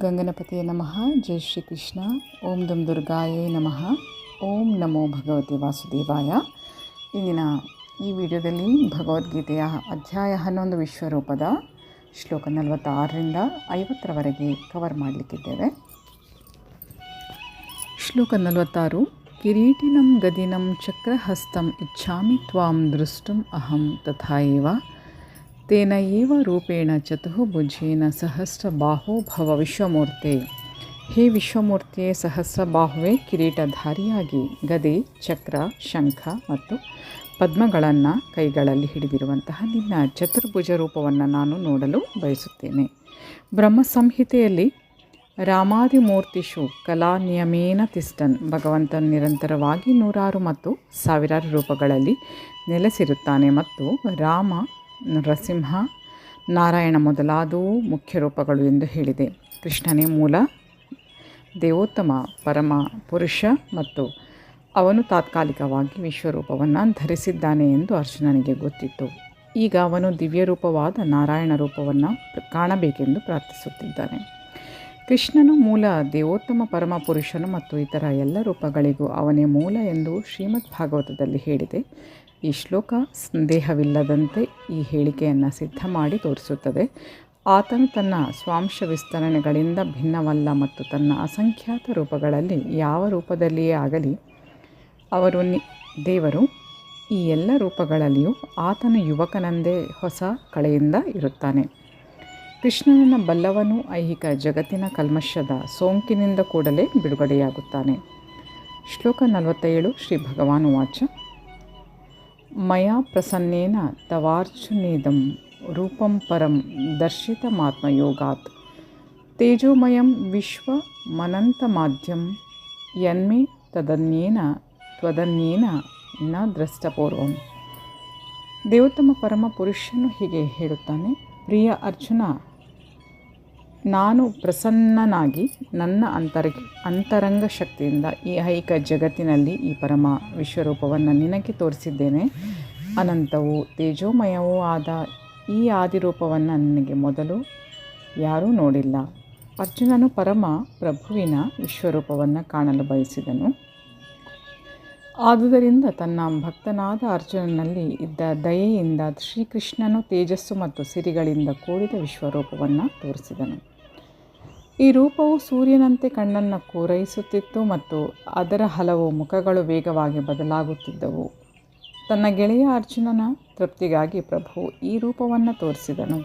ಗಂಗನಪತಿಯೇ ನಮಃ. ಜೈ ಶ್ರೀ ಕೃಷ್ಣ. ಓಂ ದಂ ದುರ್ಗಾಯೇ ನಮಃ. ಓಂ ನಮೋ ಭಗವತೆ ವಾಸುದೇವಾಯ. ಇಂದಿನ ಈ ವಿಡಿಯೋದಲ್ಲಿ ಭಗವದ್ಗೀತೆಯ ಅಧ್ಯಾಯ 11 ವಿಶ್ವರೂಪದ ಶ್ಲೋಕ 46ರಿಂದ 50ರವರೆಗೆ ಕವರ್ ಮಾಡಲಿಕ್ಕಿದ್ದೇವೆ. ಶ್ಲೋಕ 46. ಕಿರೀಟಿನಂ ಗದಿನಂ ಚಕ್ರಹಸ್ತಂ ಇಚ್ಛಾಮಿ ತ್ವಾಂ ದೃಷ್ಟುಂ ಅಹಂ ತಥಾ ಏವ ತೇನ ಏವ ರೂಪೇಣ ಚತುರ್ಭುಜೇನ ಸಹಸ್ರಬಾಹೋ ಭವ ವಿಶ್ವಮೂರ್ತೆ. ಹೇ ವಿಶ್ವಮೂರ್ತಿಯೇ, ಸಹಸ್ರಬಾಹುವೆ, ಕಿರೀಟಧಾರಿಯಾಗಿ ಗದೆ, ಚಕ್ರ, ಶಂಖ ಮತ್ತು ಪದ್ಮಗಳನ್ನು ಕೈಗಳಲ್ಲಿ ಹಿಡಿದಿರುವಂತಹ ನಿನ್ನ ಚತುರ್ಭುಜ ರೂಪವನ್ನು ನಾನು ನೋಡಲು ಬಯಸುತ್ತೇನೆ. ಬ್ರಹ್ಮ ಸಂಹಿತೆಯಲ್ಲಿ ರಾಮಾದಿಮೂರ್ತಿಷು ಕಲಾ ನಿಯಮೇನ ತಿಷ್ಟನ್, ಭಗವಂತನು ನಿರಂತರವಾಗಿ ನೂರಾರು ಮತ್ತು ಸಾವಿರಾರು ರೂಪಗಳಲ್ಲಿ ನೆಲೆಸಿರುತ್ತಾನೆ ಮತ್ತು ರಾಮ, ನರಸಿಂಹ, ನಾರಾಯಣ ಮೊದಲಾದವು ಮುಖ್ಯ ರೂಪಗಳು ಎಂದು ಹೇಳಿದೆ. ಕೃಷ್ಣನೇ ಮೂಲ ದೇವೋತ್ತಮ ಪರಮ ಪುರುಷ ಮತ್ತು ಅವನು ತಾತ್ಕಾಲಿಕವಾಗಿ ವಿಶ್ವರೂಪವನ್ನು ಧರಿಸಿದ್ದಾನೆ ಎಂದು ಅರ್ಜುನನಿಗೆ ಗೊತ್ತಿತ್ತು. ಈಗ ಅವನು ದಿವ್ಯ ರೂಪವಾದ ನಾರಾಯಣ ರೂಪವನ್ನು ಕಾಣಬೇಕೆಂದು ಪ್ರಾರ್ಥಿಸುತ್ತಿದ್ದಾನೆ. ಕೃಷ್ಣನು ಮೂಲ ದೇವೋತ್ತಮ ಪರಮ ಪುರುಷನು ಮತ್ತು ಇತರ ಎಲ್ಲ ರೂಪಗಳಿಗೂ ಅವನೇ ಮೂಲ ಎಂದು ಶ್ರೀಮದ್ ಭಾಗವತದಲ್ಲಿ ಹೇಳಿದೆ. ಈ ಶ್ಲೋಕ ಸಂದೇಹವಿಲ್ಲದಂತೆ ಈ ಹೇಳಿಕೆಯನ್ನು ಸಿದ್ಧ ಮಾಡಿ ತೋರಿಸುತ್ತದೆ. ಆತನು ತನ್ನ ಸ್ವಾಂಶ ವಿಸ್ತರಣೆಗಳಿಂದ ಭಿನ್ನವಲ್ಲ ಮತ್ತು ತನ್ನ ಅಸಂಖ್ಯಾತ ರೂಪಗಳಲ್ಲಿ ಯಾವ ರೂಪದಲ್ಲಿಯೇ ಆಗಲಿ ದೇವರು ಈ ಎಲ್ಲ ರೂಪಗಳಲ್ಲಿಯೂ ಆತನು ಯುವಕನಂದೇ ಹೊಸ ಕಳೆಯಿಂದ ಇರುತ್ತಾನೆ. ಕೃಷ್ಣನನ್ನು ಬಲ್ಲವನು ಐಹಿಕ ಜಗತ್ತಿನ ಕಲ್ಮಶದ ಸೋಂಕಿನಿಂದ ಕೂಡಲೇ ಬಿಡುಗಡೆಯಾಗುತ್ತಾನೆ. ಶ್ಲೋಕ 47. ಶ್ರೀ ಭಗವಾನ್ ವಾಚ ಮಯಾ ಪ್ರಸನ್ನೇನ ತವಾರ್ಜುನೇದಂ ರೂಪಂ ಪರಂ ದರ್ಶಿತಮಾತ್ಮಯೋಗಾತ್ ತೇಜೋಮಯಂ ವಿಶ್ವಮನಂತಮಾದ್ಯಂ ಯನ್ಮೇ ತ್ವದನ್ಯೇನ ನ ದ್ರಷ್ಟಪೂರ್ವಂ. ದೇವೋತ್ತಮ ಪರಮ ಪುರುಷನು ಹೀಗೆ ಹೇಳುತ್ತಾನೆ: ಪ್ರಿಯ ಅರ್ಜುನ, ನಾನು ಪ್ರಸನ್ನನಾಗಿ ನನ್ನ ಅಂತರಂಗ ಶಕ್ತಿಯಿಂದ ಈ ಐಹಿಕ ಜಗತ್ತಿನಲ್ಲಿ ಈ ಪರಮ ವಿಶ್ವರೂಪವನ್ನು ನಿನಗೆ ತೋರಿಸಿದ್ದೇನೆ. ಅನಂತವೂ ತೇಜೋಮಯವೂ ಆದ ಈ ಆದಿರೂಪವನ್ನು ನನಗೆ ಮೊದಲು ಯಾರೂ ನೋಡಿಲ್ಲ. ಅರ್ಜುನನು ಪರಮ ಪ್ರಭುವಿನ ವಿಶ್ವರೂಪವನ್ನು ಕಾಣಲು ಬಯಸಿದನು. ಆದುದರಿಂದ ತನ್ನ ಭಕ್ತನಾದ ಅರ್ಜುನನಲ್ಲಿ ಇದ್ದ ದಯೆಯಿಂದ ಶ್ರೀಕೃಷ್ಣನು ತೇಜಸ್ಸು ಮತ್ತು ಸಿರಿಗಳಿಂದ ಕೂಡಿದ ವಿಶ್ವರೂಪವನ್ನು ತೋರಿಸಿದನು. ಈ ರೂಪವು ಸೂರ್ಯನಂತೆ ಕಣ್ಣನ್ನು ಪೂರೈಸುತ್ತಿತ್ತು ಮತ್ತು ಅದರ ಹಲವು ಮುಖಗಳು ವೇಗವಾಗಿ ಬದಲಾಗುತ್ತಿದ್ದವು. ತನ್ನ ಗೆಳೆಯ ಅರ್ಜುನನ ತೃಪ್ತಿಗಾಗಿ ಪ್ರಭು ಈ ರೂಪವನ್ನು ತೋರಿಸಿದನು.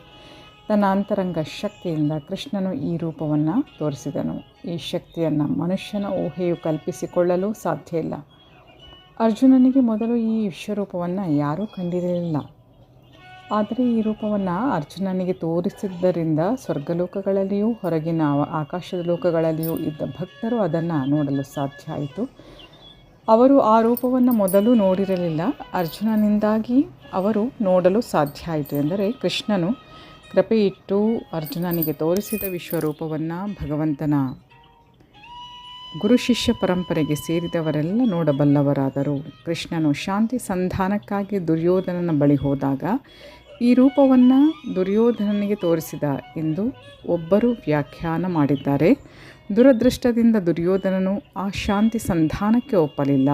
ತನ್ನ ಅಂತರಂಗ ಶಕ್ತಿಯಿಂದ ಕೃಷ್ಣನು ಈ ರೂಪವನ್ನು ತೋರಿಸಿದನು. ಈ ಶಕ್ತಿಯನ್ನು ಮನುಷ್ಯನ ಊಹೆಯು ಕಲ್ಪಿಸಿಕೊಳ್ಳಲು ಸಾಧ್ಯ ಇಲ್ಲ. ಅರ್ಜುನನಿಗೆ ಮೊದಲು ಈ ವಿಶ್ವರೂಪವನ್ನು ಯಾರೂ ಕಂಡಿರಲಿಲ್ಲ. ಆದರೆ ಈ ರೂಪವನ್ನು ಅರ್ಜುನನಿಗೆ ತೋರಿಸಿದ್ದರಿಂದ ಸ್ವರ್ಗಲೋಕಗಳಲ್ಲಿಯೂ ಹೊರಗಿನ ಆಕಾಶದ ಲೋಕಗಳಲ್ಲಿಯೂ ಇದ್ದ ಭಕ್ತರು ಅದನ್ನು ನೋಡಲು ಸಾಧ್ಯ ಆಯಿತು. ಅವರು ಆ ರೂಪವನ್ನು ಮೊದಲು ನೋಡಿರಲಿಲ್ಲ. ಅರ್ಜುನನಿಂದಾಗಿ ಅವರು ನೋಡಲು ಸಾಧ್ಯ ಆಯಿತು. ಎಂದರೆ ಕೃಷ್ಣನು ಕೃಪೆಯಿಟ್ಟು ಅರ್ಜುನನಿಗೆ ತೋರಿಸಿದ ವಿಶ್ವರೂಪವನ್ನು ಭಗವಂತನ ಗುರು ಶಿಷ್ಯ ಪರಂಪರೆಗೆ ಸೇರಿದವರೆಲ್ಲ ನೋಡಬಲ್ಲವರಾದರು. ಕೃಷ್ಣನು ಶಾಂತಿ ಸಂಧಾನಕ್ಕಾಗಿ ದುರ್ಯೋಧನನ ಬಳಿ ಹೋದಾಗ ಈ ರೂಪವನ್ನು ದುರ್ಯೋಧನನಿಗೆ ತೋರಿಸಿದ ಎಂದು ಒಬ್ಬರು ವ್ಯಾಖ್ಯಾನ ಮಾಡಿದ್ದಾರೆ. ದುರದೃಷ್ಟದಿಂದ ದುರ್ಯೋಧನನು ಆ ಶಾಂತಿ ಸಂಧಾನಕ್ಕೆ ಒಪ್ಪಲಿಲ್ಲ.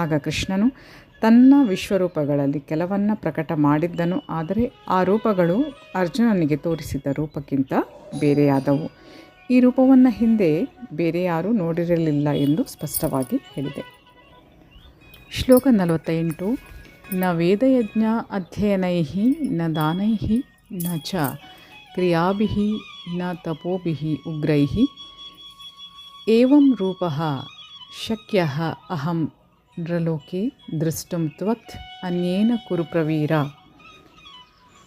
ಆಗ ಕೃಷ್ಣನು ತನ್ನ ವಿಶ್ವರೂಪಗಳಲ್ಲಿ ಕೆಲವನ್ನು ಪ್ರಕಟ ಮಾಡಿದ್ದನು. ಆದರೆ ಆ ರೂಪಗಳು ಅರ್ಜುನನಿಗೆ ತೋರಿಸಿದ ರೂಪಕ್ಕಿಂತ ಬೇರೆಯಾದವು. ಈ ರೂಪವನ್ನು ಹಿಂದೆ ಬೇರೆ ಯಾರೂ ನೋಡಿರಲಿಲ್ಲ ಎಂದು ಸ್ಪಷ್ಟವಾಗಿ ಹೇಳಿದೆ. ಶ್ಲೋಕ 48. ನ ವೇದಯಜ್ಞ ಅಧ್ಯಯನೈಃ ನ ದಾನೈಃ ನ ಚ ಕ್ರಿಯಾಭಿಃ ನ ತಪೋಭಿಃ ಉಗ್ರೈಃ ಏವಂ ರೂಪಃ ಶಕ್ಯಃ ಅಹಂ ನೃಲೋಕೆ ದೃಷ್ಟುಂ ತ್ವತ್ ಅನ್ಯೇನ ಕುರು ಪ್ರವೀರ.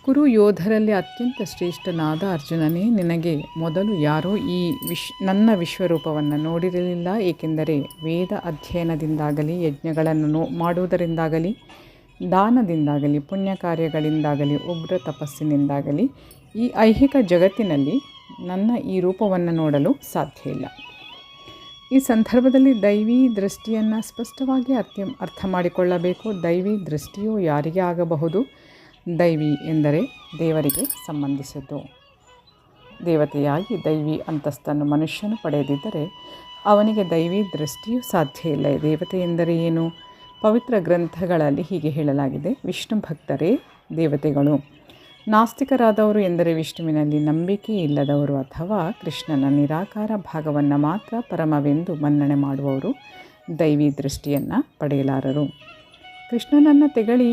ಕುರು ಯೋಧರಲ್ಲಿ ಅತ್ಯಂತ ಶ್ರೇಷ್ಠನಾದ ಅರ್ಜುನನೇ, ನಿನಗೆ ಮೊದಲು ಯಾರೂ ಈ ನನ್ನ ವಿಶ್ವರೂಪವನ್ನು ನೋಡಿರಲಿಲ್ಲ. ಏಕೆಂದರೆ ವೇದ ಅಧ್ಯಯನದಿಂದಾಗಲಿ, ಯಜ್ಞಗಳನ್ನು ಮಾಡುವುದರಿಂದಾಗಲಿ, ದಾನದಿಂದಾಗಲಿ, ಪುಣ್ಯ ಕಾರ್ಯಗಳಿಂದಾಗಲಿ, ಉಗ್ರ ತಪಸ್ಸಿನಿಂದಾಗಲಿ ಈ ಐಹಿಕ ಜಗತ್ತಿನಲ್ಲಿ ನನ್ನ ಈ ರೂಪವನ್ನು ನೋಡಲು ಸಾಧ್ಯ ಇಲ್ಲ. ಈ ಸಂದರ್ಭದಲ್ಲಿ ದೈವಿ ದೃಷ್ಟಿಯನ್ನು ಸ್ಪಷ್ಟವಾಗಿ ಅರ್ಥ ಮಾಡಿಕೊಳ್ಳಬೇಕು. ದೈವಿ ದೃಷ್ಟಿಯು ಯಾರಿಗೆ ಆಗಬಹುದು? ದೈವಿ ಎಂದರೆ ದೇವರಿಗೆ ಸಂಬಂಧಿಸಿದ್ದು. ದೇವತೆಯಾಗಿ ದೈವಿ ಅಂತಸ್ತನ್ನು ಮನುಷ್ಯನು ಪಡೆಯದಿದ್ದರೆ ಅವನಿಗೆ ದೈವಿ ದೃಷ್ಟಿಯೂ ಸಾಧ್ಯ ಇಲ್ಲ. ದೇವತೆ ಎಂದರೆ ಏನು? ಪವಿತ್ರ ಗ್ರಂಥಗಳಲ್ಲಿ ಹೀಗೆ ಹೇಳಲಾಗಿದೆ: ವಿಷ್ಣು ಭಕ್ತರೇ ದೇವತೆಗಳು. ನಾಸ್ತಿಕರಾದವರು ಎಂದರೆ ವಿಷ್ಣುವಿನಲ್ಲಿ ನಂಬಿಕೆ ಇಲ್ಲದವರು ಅಥವಾ ಕೃಷ್ಣನ ನಿರಾಕಾರ ಭಾಗವನ್ನು ಮಾತ್ರ ಪರಮವೆಂದು ಮನ್ನಣೆ ಮಾಡುವವರು ದೈವಿ ದೃಷ್ಟಿಯನ್ನು ಪಡೆಯಲಾರರು. ಕೃಷ್ಣನನ್ನು ತೆಗಳಿ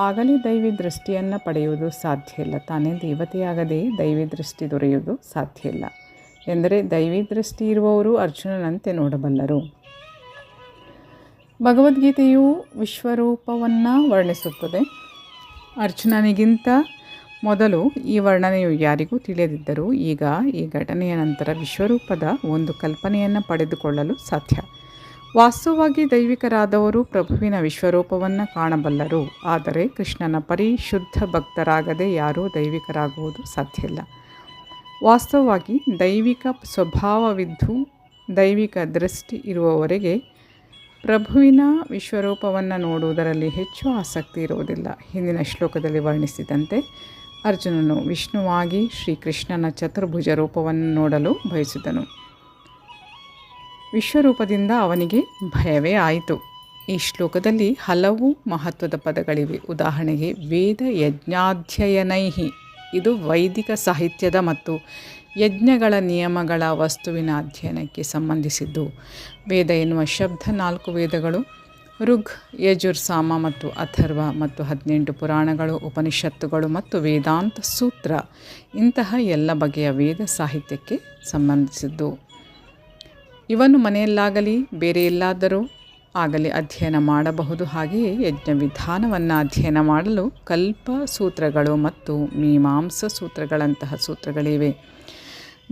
ಆಗಲೇ ದೈವಿ ದೃಷ್ಟಿಯನ್ನು ಪಡೆಯುವುದು ಸಾಧ್ಯ ಇಲ್ಲ. ತಾನೇ ದೇವತೆಯಾಗದೆ ದೈವಿ ದೃಷ್ಟಿ ದೊರೆಯುವುದು ಸಾಧ್ಯ ಇಲ್ಲ. ಎಂದರೆ ದೈವಿ ದೃಷ್ಟಿ ಇರುವವರು ಅರ್ಜುನನಂತೆ ನೋಡಬಲ್ಲರು. ಭಗವದ್ಗೀತೆಯು ವಿಶ್ವರೂಪವನ್ನು ವರ್ಣಿಸುತ್ತದೆ. ಅರ್ಜುನನಿಗಿಂತ ಮೊದಲು ಈ ವರ್ಣನೆಯು ಯಾರಿಗೂ ತಿಳಿಯದಿದ್ದರೂ ಈಗ ಈ ಘಟನೆಯ ನಂತರ ವಿಶ್ವರೂಪದ ಒಂದು ಕಲ್ಪನೆಯನ್ನು ಪಡೆದುಕೊಳ್ಳಲು ಸಾಧ್ಯ. ವಾಸ್ತವವಾಗಿ ದೈವಿಕರಾದವರು ಪ್ರಭುವಿನ ವಿಶ್ವರೂಪವನ್ನು ಕಾಣಬಲ್ಲರು. ಆದರೆ ಕೃಷ್ಣನ ಪರಿಶುದ್ಧ ಭಕ್ತರಾಗದೆ ಯಾರೂ ದೈವಿಕರಾಗುವುದು ಸಾಧ್ಯ ಇಲ್ಲ. ವಾಸ್ತವವಾಗಿ ದೈವಿಕ ಸ್ವಭಾವವಿದ್ದು ದೈವಿಕ ದೃಷ್ಟಿ ಇರುವವರೆಗೆ ಪ್ರಭುವಿನ ವಿಶ್ವರೂಪವನ್ನು ನೋಡುವುದರಲ್ಲಿ ಹೆಚ್ಚು ಆಸಕ್ತಿ ಇರುವುದಿಲ್ಲ. ಹಿಂದಿನ ಶ್ಲೋಕದಲ್ಲಿ ವರ್ಣಿಸಿದಂತೆ ಅರ್ಜುನನು ವಿಷ್ಣುವಾಗಿ ಶ್ರೀಕೃಷ್ಣನ ಚತುರ್ಭುಜ ರೂಪವನ್ನು ನೋಡಲು ಬಯಸಿದನು. ವಿಶ್ವರೂಪದಿಂದ ಅವನಿಗೆ ಭಯವೇ ಆಯಿತು. ಈ ಶ್ಲೋಕದಲ್ಲಿ ಹಲವು ಮಹತ್ವದ ಪದಗಳಿವೆ. ಉದಾಹರಣೆಗೆ ವೇದ ಯಜ್ಞಾಧ್ಯಯನೈಹಿ, ಇದು ವೈದಿಕ ಸಾಹಿತ್ಯದ ಮತ್ತು ಯಜ್ಞಗಳ ನಿಯಮಗಳ ವಸ್ತುವಿನ ಅಧ್ಯಯನಕ್ಕೆ ಸಂಬಂಧಿಸಿದ್ದು. ವೇದ ಎನ್ನುವ ಶಬ್ದ 4 ವೇದಗಳು: ಋಗ್, ಯಜುರ್, ಸಾಮ ಮತ್ತು ಅಥರ್ವ ಮತ್ತು 18 ಪುರಾಣಗಳು, ಉಪನಿಷತ್ತುಗಳು ಮತ್ತು ವೇದಾಂತ ಸೂತ್ರ, ಇಂತಹ ಎಲ್ಲ ಬಗೆಯ ವೇದ ಸಾಹಿತ್ಯಕ್ಕೆ ಸಂಬಂಧಿಸಿದ್ದು. ಇವನ್ನು ಮನೆಯಲ್ಲಾಗಲಿ ಬೇರೆ ಎಲ್ಲಾದರೂ ಆಗಲಿ ಅಧ್ಯಯನ ಮಾಡಬಹುದು. ಹಾಗೆಯೇ ಯಜ್ಞ ವಿಧಾನವನ್ನು ಅಧ್ಯಯನ ಮಾಡಲು ಕಲ್ಪ ಸೂತ್ರಗಳು ಮತ್ತು ಮೀಮಾಂಸ ಸೂತ್ರಗಳಂತಹ ಸೂತ್ರಗಳಿವೆ.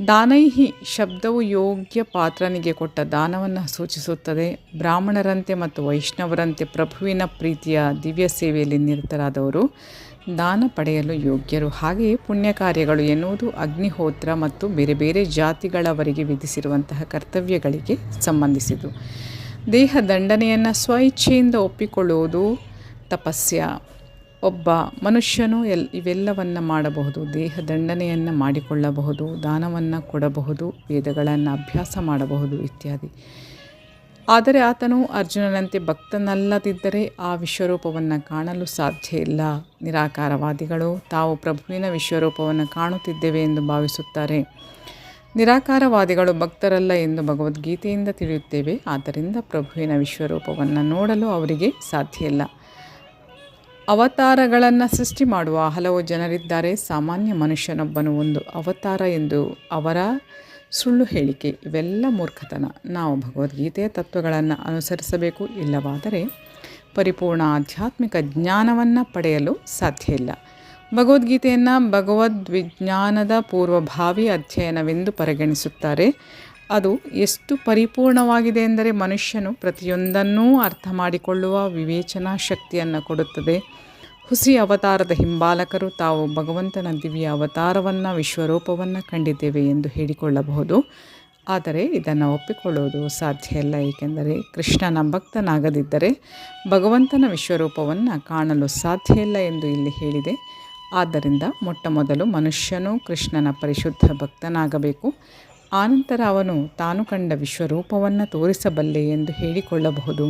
ದಾನೈಹಿ ಶಬ್ದವು ಯೋಗ್ಯ ಪಾತ್ರನಿಗೆ ಕೊಟ್ಟ ದಾನವನ್ನು ಸೂಚಿಸುತ್ತದೆ. ಬ್ರಾಹ್ಮಣರಂತೆ ಮತ್ತು ವೈಷ್ಣವರಂತೆ ಪ್ರಭುವಿನ ಪ್ರೀತಿಯ ದಿವ್ಯ ಸೇವೆಯಲ್ಲಿ ನಿರತರಾದವರು ದಾನ ಪಡೆಯಲು ಯೋಗ್ಯರು. ಹಾಗೆಯೇ ಪುಣ್ಯ ಕಾರ್ಯಗಳು ಎನ್ನುವುದು ಅಗ್ನಿಹೋತ್ರ ಮತ್ತು ಬೇರೆ ಬೇರೆ ಜಾತಿಗಳವರಿಗೆ ವಿಧಿಸಿರುವಂತಹ ಕರ್ತವ್ಯಗಳಿಗೆ ಸಂಬಂಧಿಸಿದ್ದು. ದೇಹ ದಂಡನೆಯನ್ನು ಸ್ವಇಚ್ಛೆಯಿಂದ ಒಪ್ಪಿಕೊಳ್ಳುವುದು ತಪಸ್ಯ. ಒಬ್ಬ ಮನುಷ್ಯನು ಇವೆಲ್ಲವನ್ನು ಮಾಡಬಹುದು. ದೇಹ ದಂಡನೆಯನ್ನು ಮಾಡಿಕೊಳ್ಳಬಹುದು, ದಾನವನ್ನು ಕೊಡಬಹುದು, ವೇದಗಳನ್ನು ಅಭ್ಯಾಸ ಮಾಡಬಹುದು ಇತ್ಯಾದಿ. ಆದರೆ ಆತನು ಅರ್ಜುನನಂತೆ ಭಕ್ತನಲ್ಲದಿದ್ದರೆ ಆ ವಿಶ್ವರೂಪವನ್ನು ಕಾಣಲು ಸಾಧ್ಯ ಇಲ್ಲ. ನಿರಾಕಾರವಾದಿಗಳು ತಾವು ಪ್ರಭುವಿನ ವಿಶ್ವರೂಪವನ್ನು ಕಾಣುತ್ತಿದ್ದೇವೆ ಎಂದು ಭಾವಿಸುತ್ತಾರೆ. ನಿರಾಕಾರವಾದಿಗಳು ಭಕ್ತರಲ್ಲ ಎಂದು ಭಗವದ್ಗೀತೆಯಿಂದ ತಿಳಿಯುತ್ತೇವೆ. ಆದ್ದರಿಂದ ಪ್ರಭುವಿನ ವಿಶ್ವರೂಪವನ್ನು ನೋಡಲು ಅವರಿಗೆ ಸಾಧ್ಯ ಇಲ್ಲ. ಅವತಾರಗಳನ್ನು ಸೃಷ್ಟಿ ಮಾಡುವ ಹಲವು ಜನರಿದ್ದಾರೆ. ಸಾಮಾನ್ಯ ಮನುಷ್ಯನೊಬ್ಬನು ಒಂದು ಅವತಾರ ಎಂದು ಅವರ ಸುಳ್ಳು ಹೇಳಿಕೆ. ಇವೆಲ್ಲ ಮೂರ್ಖತನ. ನಾವು ಭಗವದ್ಗೀತೆಯ ತತ್ವಗಳನ್ನು ಅನುಸರಿಸಬೇಕು. ಇಲ್ಲವಾದರೆ ಪರಿಪೂರ್ಣ ಆಧ್ಯಾತ್ಮಿಕ ಜ್ಞಾನವನ್ನು ಪಡೆಯಲು ಸಾಧ್ಯ ಇಲ್ಲ. ಭಗವದ್ಗೀತೆಯನ್ನು ಭಗವದ್ವಿಜ್ಞಾನದ ಪೂರ್ವಭಾವಿ ಅಧ್ಯಯನವೆಂದು ಪರಿಗಣಿಸುತ್ತಾರೆ. ಅದು ಎಷ್ಟು ಪರಿಪೂರ್ಣವಾಗಿದೆ ಎಂದರೆ ಮನುಷ್ಯನು ಪ್ರತಿಯೊಂದನ್ನೂ ಅರ್ಥ ಮಾಡಿಕೊಳ್ಳುವ ವಿವೇಚನಾ ಶಕ್ತಿಯನ್ನು ಕೊಡುತ್ತದೆ. ಹುಸಿ ಅವತಾರದ ಹಿಂಬಾಲಕರು ತಾವು ಭಗವಂತನ ದಿವ್ಯ ಅವತಾರವನ್ನು ವಿಶ್ವರೂಪವನ್ನು ಕಂಡಿದ್ದೇವೆ ಎಂದು ಹೇಳಿಕೊಳ್ಳಬಹುದು. ಆದರೆ ಇದನ್ನು ಒಪ್ಪಿಕೊಳ್ಳುವುದು ಸಾಧ್ಯ ಇಲ್ಲ. ಏಕೆಂದರೆ ಕೃಷ್ಣನ ಭಕ್ತನಾಗದಿದ್ದರೆ ಭಗವಂತನ ವಿಶ್ವರೂಪವನ್ನು ಕಾಣಲು ಸಾಧ್ಯ ಇಲ್ಲ ಎಂದು ಇಲ್ಲಿ ಹೇಳಿದೆ. ಆದ್ದರಿಂದ ಮೊಟ್ಟಮೊದಲು ಮನುಷ್ಯನು ಕೃಷ್ಣನ ಪರಿಶುದ್ಧ ಭಕ್ತನಾಗಬೇಕು. ಆನಂತರ ಅವನು ತಾನು ಕಂಡ ವಿಶ್ವರೂಪವನ್ನು ತೋರಿಸಬಲ್ಲೆ ಎಂದು ಹೇಳಿಕೊಳ್ಳಬಹುದು.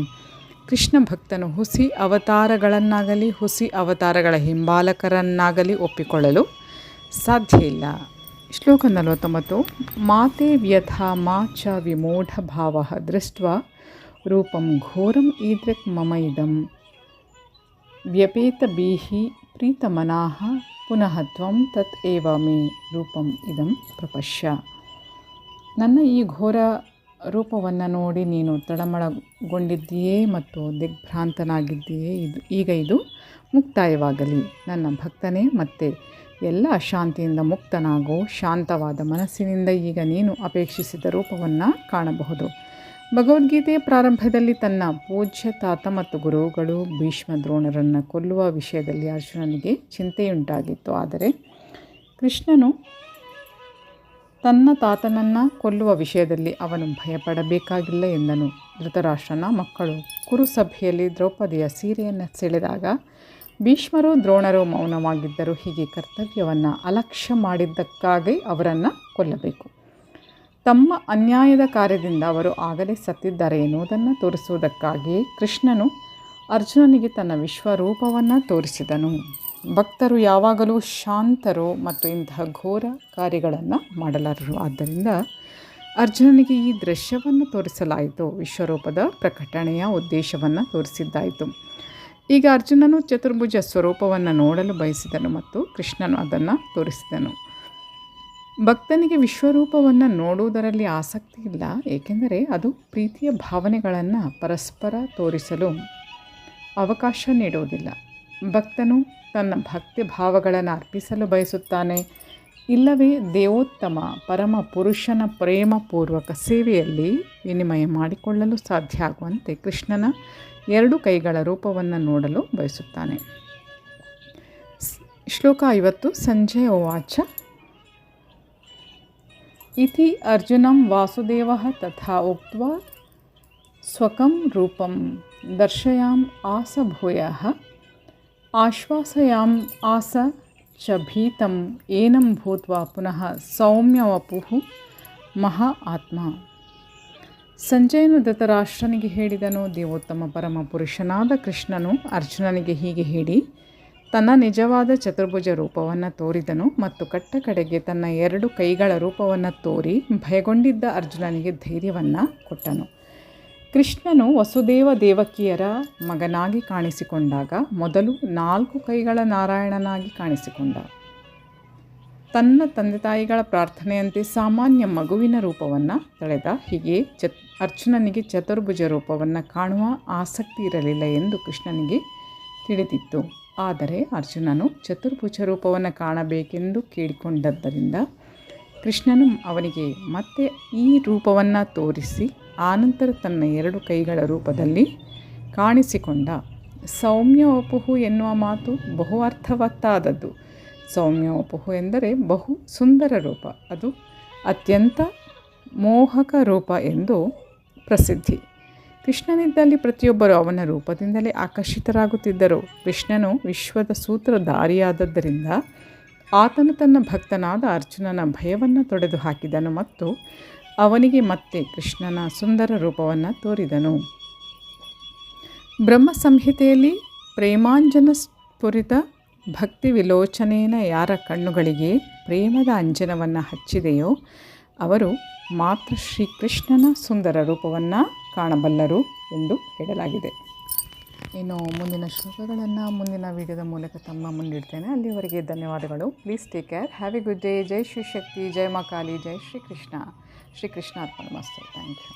ಕೃಷ್ಣ ಭಕ್ತನು ಹುಸಿ ಅವತಾರಗಳನ್ನಾಗಲಿ ಹುಸಿ ಅವತಾರಗಳ ಹಿಂಬಾಲಕರನ್ನಾಗಲಿ ಒಪ್ಪಿಕೊಳ್ಳಲು ಸಾಧ್ಯ ಇಲ್ಲ. ಶ್ಲೋಕ 49. ಮಾತೆ ವ್ಯಥಾ ಮಾ ಚ ವಿಮೂಢ ಭಾವ ದೃಷ್ಟ್ವಾ ರೂಪಂ ಘೋರಂ ಈದೃಕ್ ಮಮ ಇದಂ ವ್ಯಪೇತ ಬೀಹಿ ಪ್ರೀತಮನಾಃ ಪುನಃ ತ್ವಂ ತತ್ ಏವ ಮೇ ರೂಪಂ ಇದಂ ಪ್ರಪಶ್ಯ. ನನ್ನ ಈ ಘೋರ ರೂಪವನ್ನು ನೋಡಿ ನೀನು ತಳಮಳಗೊಂಡಿದ್ದೀಯೇ ಮತ್ತು ದಿಗ್ಭ್ರಾಂತನಾಗಿದ್ದೀಯೇ. ಈಗ ಇದು ಮುಕ್ತಾಯವಾಗಲಿ. ನನ್ನ ಭಕ್ತನೇ, ಮತ್ತೆ ಎಲ್ಲ ಅಶಾಂತಿಯಿಂದ ಮುಕ್ತನಾಗೋ. ಶಾಂತವಾದ ಮನಸ್ಸಿನಿಂದ ಈಗ ನೀನು ಅಪೇಕ್ಷಿಸಿದ ರೂಪವನ್ನು ಕಾಣಬಹುದು. ಭಗವದ್ಗೀತೆಯ ಪ್ರಾರಂಭದಲ್ಲಿ ತನ್ನ ಪೂಜ್ಯ ತಾತ ಮತ್ತು ಗುರುಗಳು ಭೀಷ್ಮ ದ್ರೋಣರನ್ನು ಕೊಲ್ಲುವ ವಿಷಯದಲ್ಲಿ ಅರ್ಜುನನಿಗೆ ಚಿಂತೆಯುಂಟಾಗಿತ್ತು. ಆದರೆ ಕೃಷ್ಣನು ತನ್ನ ತಾತನನ್ನು ಕೊಲ್ಲುವ ವಿಷಯದಲ್ಲಿ ಅವನು ಭಯಪಡಬೇಕಾಗಿಲ್ಲ ಎಂದನು. ಧೃತರಾಷ್ಟ್ರನ ಮಕ್ಕಳು ಕುರುಸಭೆಯಲ್ಲಿ ದ್ರೌಪದಿಯ ಸೀರೆಯನ್ನು ಸೆಳೆದಾಗ ಭೀಷ್ಮರು ದ್ರೋಣರು ಮೌನವಾಗಿದ್ದರು. ಹೀಗೆ ಕರ್ತವ್ಯವನ್ನು ಅಲಕ್ಷ್ಯ ಮಾಡಿದ್ದಕ್ಕಾಗಿ ಅವರನ್ನು ಕೊಲ್ಲಬೇಕು. ತಮ್ಮ ಅನ್ಯಾಯದ ಕಾರ್ಯದಿಂದ ಅವರು ಆಗಲೇ ಸತ್ತಿದ್ದಾರೆ ಎನ್ನುವುದನ್ನು ತೋರಿಸುವುದಕ್ಕಾಗಿಯೇ ಕೃಷ್ಣನು ಅರ್ಜುನನಿಗೆ ತನ್ನ ವಿಶ್ವರೂಪವನ್ನು ತೋರಿಸಿದನು. ಭಕ್ತರು ಯಾವಾಗಲೂ ಶಾಂತರು ಮತ್ತು ಇಂತಹ ಘೋರ ಕಾರ್ಯಗಳನ್ನು ಮಾಡಲಾರರು. ಆದ್ದರಿಂದ ಅರ್ಜುನನಿಗೆ ಈ ದೃಶ್ಯವನ್ನು ತೋರಿಸಲಾಯಿತು. ವಿಶ್ವರೂಪದ ಪ್ರಕಟಣೆಯ ಉದ್ದೇಶವನ್ನು ತೋರಿಸಿದ್ದಾಯಿತು. ಈಗ ಅರ್ಜುನನು ಚತುರ್ಭುಜ ಸ್ವರೂಪವನ್ನು ನೋಡಲು ಬಯಸಿದನು ಮತ್ತು ಕೃಷ್ಣನು ಅದನ್ನು ತೋರಿಸಿದನು. ಭಕ್ತನಿಗೆ ವಿಶ್ವರೂಪವನ್ನು ನೋಡುವುದರಲ್ಲಿ ಆಸಕ್ತಿ ಇಲ್ಲ, ಏಕೆಂದರೆ ಅದು ಪ್ರೀತಿಯ ಭಾವನೆಗಳನ್ನು ಪರಸ್ಪರ ತೋರಿಸಲು ಅವಕಾಶ ನೀಡುವುದಿಲ್ಲ. ಭಕ್ತನು ತನ್ನ ಭಕ್ತಿ ಭಾವಗಳನ್ನು ಅರ್ಪಿಸಲು ಬಯಸುತ್ತಾನೆ, ಇಲ್ಲವೇ ದೇವೋತ್ತಮ ಪರಮ ಪುರುಷನ ಪ್ರೇಮಪೂರ್ವಕ ಸೇವೆಯಲ್ಲಿ ವಿನಿಮಯ ಮಾಡಿಕೊಳ್ಳಲು ಸಾಧ್ಯ ಆಗುವಂತೆ ಕೃಷ್ಣನ 2 ಕೈಗಳ ರೂಪವನ್ನು ನೋಡಲು ಬಯಸುತ್ತಾನೆ. ಶ್ಲೋಕ 50. ಸಂಜಯ ಉವಾಚ ಇತಿ ಅರ್ಜುನಂ ವಾಸುದೇವಃ ತಥಾ ಉಕ್ತ್ವಾ ಸ್ವಕಂ ರೂಪಂ ದರ್ಶಯಾಮ್ ಆಸ ಭೂಯಃ ಆಶ್ವಾಸಯಾಮ್ ಆಸ ಚ ಭೀತಂ ಏನಂ ಭೂತ್ವಾ ಪುನಃ ಸೌಮ್ಯ ವಪುಃ ಮಹಾ ಆತ್ಮ. ಸಂಜಯನು ಧೃತರಾಷ್ಟ್ರನಿಗೆ ಹೇಳಿದನು. ದೇವೋತ್ತಮ ಪರಮ ಪುರುಷನಾದ ಕೃಷ್ಣನು ಅರ್ಜುನನಿಗೆ ಹೀಗೆ ಹೇಳಿ ತನ್ನ ನಿಜವಾದ ಚತುರ್ಭುಜ ರೂಪವನ್ನು ತೋರಿದನು ಮತ್ತು ಕಡೆಗೆ ತನ್ನ 2 ಕೈಗಳ ರೂಪವನ್ನು ತೋರಿ ಭಯಗೊಂಡಿದ್ದ ಅರ್ಜುನನಿಗೆ ಧೈರ್ಯವನ್ನು ಕೊಟ್ಟನು. ಕೃಷ್ಣನು ವಸುದೇವ ದೇವಕಿಯರ ಮಗನಾಗಿ ಕಾಣಿಸಿಕೊಂಡಾಗ ಮೊದಲು 4 ಕೈಗಳ ನಾರಾಯಣನಾಗಿ ಕಾಣಿಸಿಕೊಂಡ. ತನ್ನ ತಂದೆ ತಾಯಿಗಳ ಪ್ರಾರ್ಥನೆಯಂತೆ ಸಾಮಾನ್ಯ ಮಗುವಿನ ರೂಪವನ್ನು ತಳೆದ. ಹೀಗೆ ಅರ್ಜುನನಿಗೆ ಚತುರ್ಭುಜ ರೂಪವನ್ನು ಕಾಣುವ ಆಸಕ್ತಿ ಇರಲಿಲ್ಲ ಎಂದು ಕೃಷ್ಣನಿಗೆ ತಿಳಿದಿತ್ತು. ಆದರೆ ಅರ್ಜುನನು ಚತುರ್ಭುಜ ರೂಪವನ್ನು ಕಾಣಬೇಕೆಂದು ಕೇಳಿಕೊಂಡದ್ದರಿಂದ ಕೃಷ್ಣನು ಅವನಿಗೆ ಮತ್ತೆ ಈ ರೂಪವನ್ನು ತೋರಿಸಿ ಆನಂತರ ತನ್ನ 2 ಕೈಗಳ ರೂಪದಲ್ಲಿ ಕಾಣಿಸಿಕೊಂಡ. ಸೌಮ್ಯ ವಪುಹು ಎನ್ನುವ ಮಾತು ಬಹು ಅರ್ಥವತ್ತಾದದ್ದು. ಸೌಮ್ಯ ವಪುಹು ಎಂದರೆ ಬಹು ಸುಂದರ ರೂಪ, ಅದು ಅತ್ಯಂತ ಮೋಹಕ ರೂಪ ಎಂದು ಪ್ರಸಿದ್ಧಿ. ಕೃಷ್ಣನಿದ್ದಲ್ಲಿ ಪ್ರತಿಯೊಬ್ಬರು ಅವನ ರೂಪದಿಂದಲೇ ಆಕರ್ಷಿತರಾಗುತ್ತಿದ್ದರು. ಕೃಷ್ಣನು ವಿಶ್ವದ ಸೂತ್ರಧಾರಿಯಾದದ್ದರಿಂದ ಆತನು ತನ್ನ ಭಕ್ತನಾದ ಅರ್ಜುನನ ಭಯವನ್ನು ತೊಡೆದು ಹಾಕಿದನು ಮತ್ತು ಅವನಿಗೆ ಮತ್ತೆ ಕೃಷ್ಣನ ಸುಂದರ ರೂಪವನ್ನು ತೋರಿದನು. ಬ್ರಹ್ಮ ಸಂಹಿತೆಯಲ್ಲಿ ಪ್ರೇಮಾಂಜನ ಸ್ಫುರಿತ ಭಕ್ತಿ ವಿಲೋಚನೇನ ಯಾರ ಕಣ್ಣುಗಳಿಗೆ ಪ್ರೇಮದ ಅಂಜನವನ್ನು ಹಚ್ಚಿದೆಯೋ ಅವರು ಮಾತ್ರ ಶ್ರೀಕೃಷ್ಣನ ಸುಂದರ ರೂಪವನ್ನು ಕಾಣಬಲ್ಲರು ಎಂದು ಹೇಳಲಾಗಿದೆ. ಇನ್ನು ಮುಂದಿನ ಶ್ಲೋಕಗಳನ್ನು ಮುಂದಿನ ವಿಡಿಯೋದ ಮೂಲಕ ತಮ್ಮ ಮುಂದಿಡ್ತೇನೆ. ಅಲ್ಲಿವರೆಗೆ ಧನ್ಯವಾದಗಳು. Please take care. Have a good day. ಜೈ ಶಿವಶಕ್ತಿ, ಜೈ ಮಾ ಕಾಳಿ, ಜೈ ಶ್ರೀಕೃಷ್ಣ. ಶ್ರೀಕೃಷ್ಣ ಅರ್ಪಣಮಸ್ತು. Thank you.